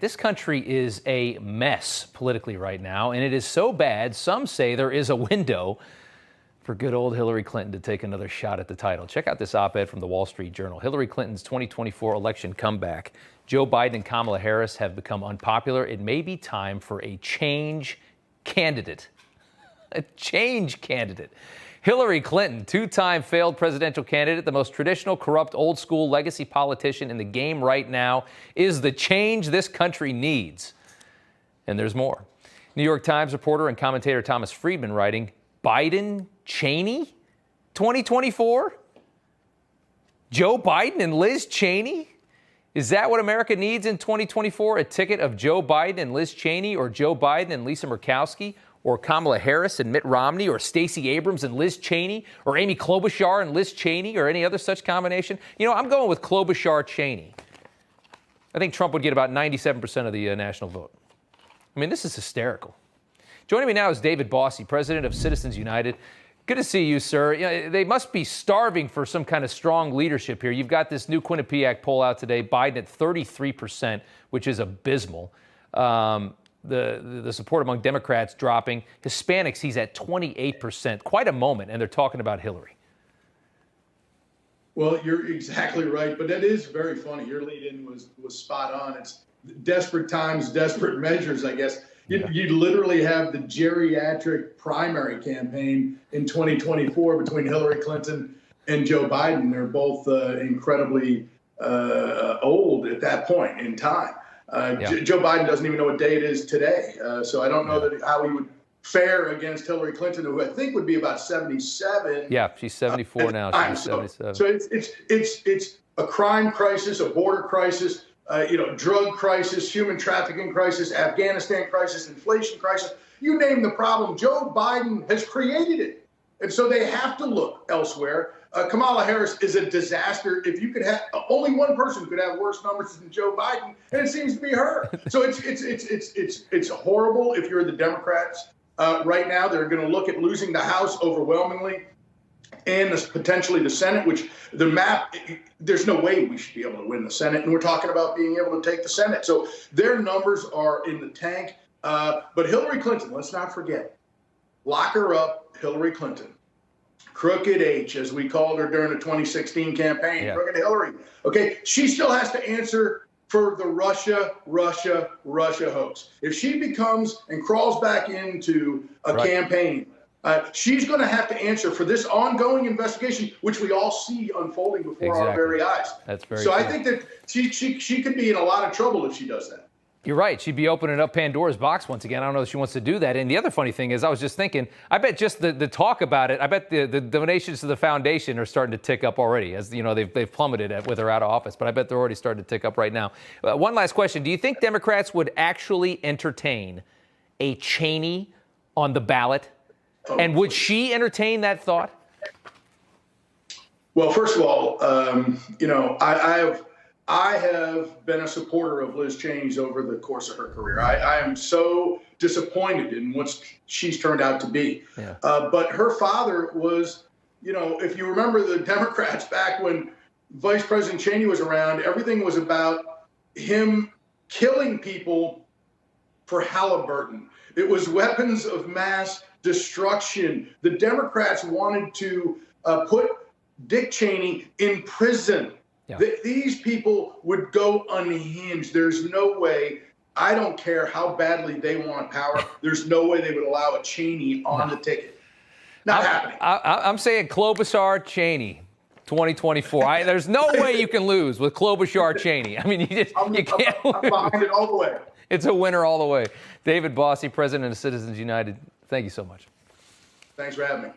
This country is a mess politically right now, and it is so bad, some say there is a window for good old Hillary Clinton to take another shot at the title. Check out this op-ed from the Wall Street Journal. Hillary Clinton's 2024 election comeback. Joe Biden and Kamala Harris have become unpopular. It may be time for a change candidate. A change candidate. Hillary Clinton, two-time failed presidential candidate, the most traditional, corrupt, old-school legacy politician in the game right now, is the change this country needs. And there's more. New York Times reporter and commentator Thomas Friedman writing, Biden, Cheney, 2024? Joe Biden and Liz Cheney? Is that what America needs in 2024? A ticket of Joe Biden and Liz Cheney, or Joe Biden and Lisa Murkowski, or Kamala Harris and Mitt Romney, or Stacey Abrams and Liz Cheney, or Amy Klobuchar and Liz Cheney, or any other such combination? You know, I'm going with Klobuchar-Cheney. I think Trump would get about 97% of the national vote. I mean, this is hysterical. Joining me now is David Bossie, president of Citizens United. Good to see you, sir. You know, they must be starving for some kind of strong leadership here. You've got this new Quinnipiac poll out today, Biden at 33%, which is abysmal. The support among Democrats dropping. Hispanics, he's at 28%. Quite a moment, and they're talking about Hillary. Well, you're exactly right, but that is very funny. Your lead-in was spot on. It's desperate times, desperate measures, I guess. You literally have the geriatric primary campaign in 2024 between Hillary Clinton and Joe Biden. They're both incredibly old at that point in time. Joe Biden doesn't even know what day it is today. So I don't know how he would fare against Hillary Clinton, who I think would be about 77. Yeah, she's 74 now. She's 77. So it's a crime crisis, a border crisis, drug crisis, human trafficking crisis, Afghanistan crisis, inflation crisis. You name the problem, Joe Biden has created it. And so they have to look elsewhere. Kamala Harris is a disaster. If you could have only one person could have worse numbers than Joe Biden, and it seems to be her. So it's horrible. If you're the Democrats right now, they're going to look at losing the House overwhelmingly, and potentially the Senate. Which the map, there's no way we should be able to win the Senate, and we're talking about being able to take the Senate. So their numbers are in the tank. But Hillary Clinton, let's not forget, lock her up, Hillary Clinton. Crooked H, as we called her during the 2016 campaign, yeah. Crooked Hillary. Okay, she still has to answer for the Russia hoax. If she becomes and crawls back into a campaign, she's going to have to answer for this ongoing investigation, which we all see unfolding before our very eyes. That's very so true. I think that she could be in a lot of trouble if she does that. You're right. She'd be opening up Pandora's box once again. I don't know if she wants to do that. And the other funny thing is, I was just thinking, I bet just the talk about it, I bet the donations to the foundation are starting to tick up already. As you know, they've plummeted with her out of office, but I bet they're already starting to tick up right now. One last question. Do you think Democrats would actually entertain a Cheney on the ballot? And would she entertain that thought? Well, first of all, I have been a supporter of Liz Cheney's over the course of her career. I am so disappointed in what she's turned out to be. Yeah. But her father was, if you remember the Democrats back when Vice President Cheney was around, everything was about him killing people for Halliburton. It was weapons of mass destruction. The Democrats wanted to put Dick Cheney in prison. Yeah. These people would go unhinged. There's no way. I don't care how badly they want power. There's no way they would allow a Cheney on the ticket. Not happening. I'm saying Klobuchar-Cheney, 2024. There's no way you can lose with Klobuchar-Cheney. I mean, you can't. I'm behind it all the way. It's a winner all the way. David Bossie, president of Citizens United. Thank you so much. Thanks for having me.